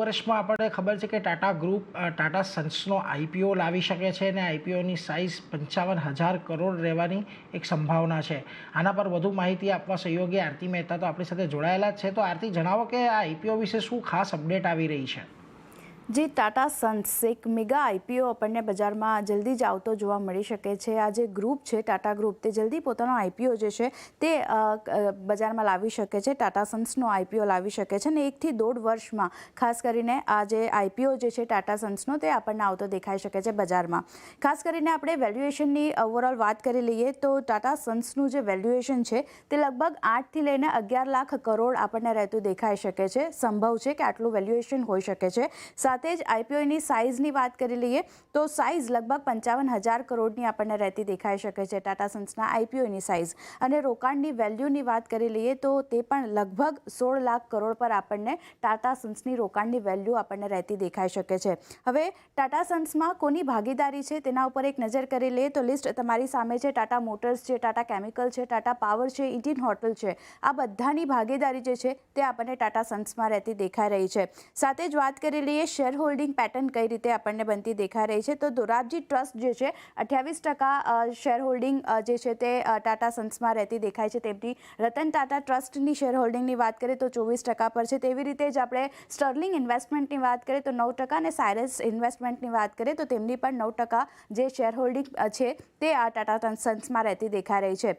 વર્ષમાં આપણને ખબર છે કે ટાટા ગ્રુપ ટાટા સન્સનો આઈપીઓ લાવી શકે છે અને આઈપીઓની સાઇઝ 55,000 કરોડ રહેવાની એક સંભાવના છે. આના પર વધુ માહિતી આપવા સહયોગી આરતી મહેતા તો આપણી સાથે જોડાયેલા જ છે. તો આરતી, જણાવો કે આ આઈપીઓ વિશે શું ખાસ અપડેટ આવી રહી છે? જે ટાટા સન્સ એક મેગા આઈપીઓ આપણને બજારમાં જલ્દી જ આવતો જોવા મળી શકે છે. આ જે ગ્રુપ છે ટાટા ગ્રુપ, તે જલ્દી પોતાનો આઈપીઓ જે છે તે બજારમાં લાવી શકે છે. ટાટા સન્સનો આઈપીઓ લાવી શકે છે અને 1 થી 1.5 વર્ષમાં ખાસ કરીને આ જે આઈપીઓ જે છે ટાટા સન્સનો તે આપણને આવતો દેખાઈ શકે છે બજારમાં. ખાસ કરીને આપણે વેલ્યુએશનની ઓવરઓલ વાત કરી લઈએ તો ટાટા સન્સનું જે વેલ્યુએશન છે તે લગભગ 8 થી લઈને 11 લાખ કરોડ આપણને રહેતું દેખાઈ શકે છે. સંભવ છે કે આટલું વેલ્યુએશન હોઈ શકે છે. સાથે જ આઈપીઓની સાઇઝની વાત કરી લઈએ તો સાઇઝ લગભગ 55,000 કરોડની આપણને રહેતી દેખાઈ શકે છે ટાટા સન્સના આઈપીઓની સાઇઝ. અને રોકાણની વેલ્યુની વાત કરી લઈએ તો તે પણ લગભગ 16 લાખ કરોડ પર આપણને ટાટા સન્સની રોકાણની વેલ્યુ આપણને રહેતી દેખાઈ શકે છે. હવે ટાટા સન્સમાં કોની ભાગીદારી છે તેના ઉપર એક નજર કરી લઈએ તો લિસ્ટ તમારી સામે છે. ટાટા મોટર્સ છે, ટાટા કેમિકલ છે, ટાટા પાવર છે, ઇન્ડિયન હોટલ છે. આ બધાની ભાગીદારી જે છે તે આપણને ટાટા સન્સમાં રહેતી દેખાઈ રહી છે. સાથે જ વાત કરી લઈએ શેર હોલ્ડિંગ પેટર્ન કઈ રીતે આપણને બનતી દેખાઈ રહી છે. તો દોરાબજી ટ્રસ્ટ જે છે 28% શેર હોલ્ડિંગ જે છે તે ટાટા સન્સમાં રહેતી દેખાય છે. તેમની રતન ટાટા ટ્રસ્ટની શેર હોલ્ડિંગની વાત કરીએ તો 24% પર છે. તેવી રીતે જ આપણે સ્ટર્લિંગ ઇન્વેસ્ટમેન્ટની વાત કરીએ તો 9% અને સાયરસ ઇન્વેસ્ટમેન્ટની વાત કરીએ તો તેમની પણ 9% જે શેર હોલ્ડિંગ છે તે આ ટાટા સન્સમાં રહેતી દેખાઈ રહી છે.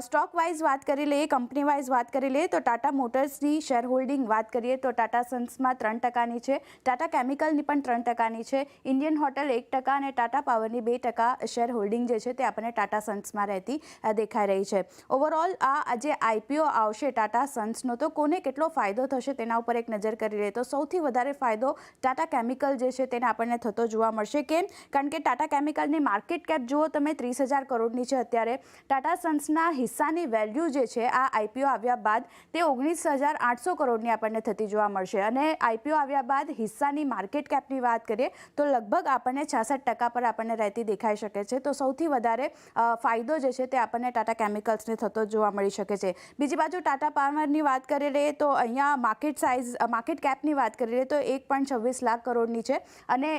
સ્ટોક વાઇઝ વાત કરી લઈએ, કંપની વાઇઝ વાત કરી લઈએ તો ટાટા મોટર્સની શેર હોલ્ડિંગ વાત કરીએ તો ટાટા સન્સમાં 3%ની છે, ટાટા કેમિકલની પણ 3%ની છે, ઇન્ડિયન હોટલ 1% અને ટાટા પાવરની 2% શેર હોલ્ડિંગ જે છે તે આપણને ટાટા સન્સમાં રહેતી દેખાઈ રહી છે. ઓવરઓલ આ જે આઈપીઓ આવશે ટાટા સન્સનો તો કોને કેટલો ફાયદો થશે તેના ઉપર એક નજર કરી લઈએ તો સૌથી વધારે ફાયદો ટાટા કેમિકલ જે છે તેને આપણને થતો જોવા મળશે. કેમ? કારણ કે ટાટા કેમિકલની માર્કેટ કેપ જુઓ તમે 30,000 કરોડની છે અત્યારે. ટાટા સન્સના હિસ્સાની વેલ્યુ જે છે આ આઈપીઓ આવ્યા બાદ તે 19,800 કરોડની આપણને થતી જોવા મળશે અને આઈપીઓ આવ્યા બાદ હિસ્સાની માર્કેટ કેપની વાત કરીએ તો લગભગ આપણને 66% પર આપણને રહેતી દેખાઈ શકે છે. તો સૌથી વધારે ફાયદો જે છે તે આપણને ટાટા કેમિકલ્સને થતો જોવા મળી શકે છે. બીજી બાજુ ટાટા પાવરની વાત કરી લઈએ તો અહીંયા માર્કેટ કેપની વાત કરી લઈએ તો 1.26 લાખ કરોડની છે અને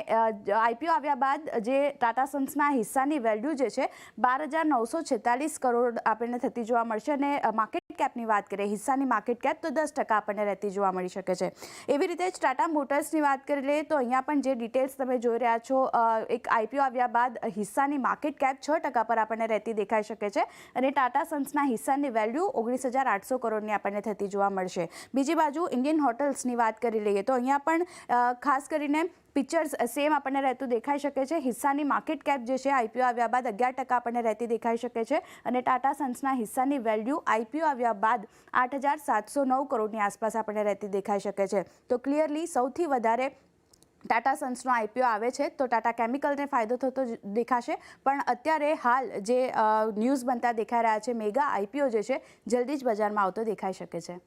આઈપીઓ આવ્યા બાદ જે ટાટા સન્સના હિસ્સાની વેલ્યુ જે છે 12,946 કરોડ આપણને થતી જોવા મળશે અને માર્કેટ કેપની વાત કરીએ હિસ્સાની માર્કેટ કેપ તો 10% આપણને રહેતી જોવા મળી શકે છે. એવી રીતે જ ટાટા મોટર્સની વાત કરી લઈએ તો અહીંયા પણ જે ડિટેલ્સ તમે જોઈ રહ્યા છો એક આઈપીઓ આવ્યા બાદ હિસ્સાની માર્કેટ કેપ 6% પર આપણને રહેતી દેખાઈ શકે છે અને ટાટા સન્સના હિસ્સાની વેલ્યુ 19,800 કરોડની આપણને થતી જોવા મળશે. બીજી બાજુ ઇન્ડિયન હોટલ્સની વાત કરી લઈએ તો અહીંયા પણ ખાસ કરીને પિક્ચર્સ સેમ આપણને રહેતું દેખાઈ શકે છે. હિસ્સાની માર્કેટ કેપ જે છે આઈપીઓ આવ્યા બાદ 11% આપણને રહેતી દેખાઈ શકે છે અને ટાટા સન્સના હિસ્સાની વેલ્યુ આઈપીઓ આવ્યા બાદ 8,709 કરોડની આસપાસ આપણને રહેતી દેખાઈ શકે છે. તો ક્લિયરલી સૌથી વધારે ટાટા સન્સનો આઈપીઓ આવે છે તો ટાટા કેમિકલને ફાયદો થતો દેખાશે. પણ અત્યારે હાલ જે ન્યૂઝ બનતા દેખાઈ રહ્યા છે મેગા આઈપીઓ જે છે જલ્દી જ બજારમાં આવતો દેખાઈ શકે છે.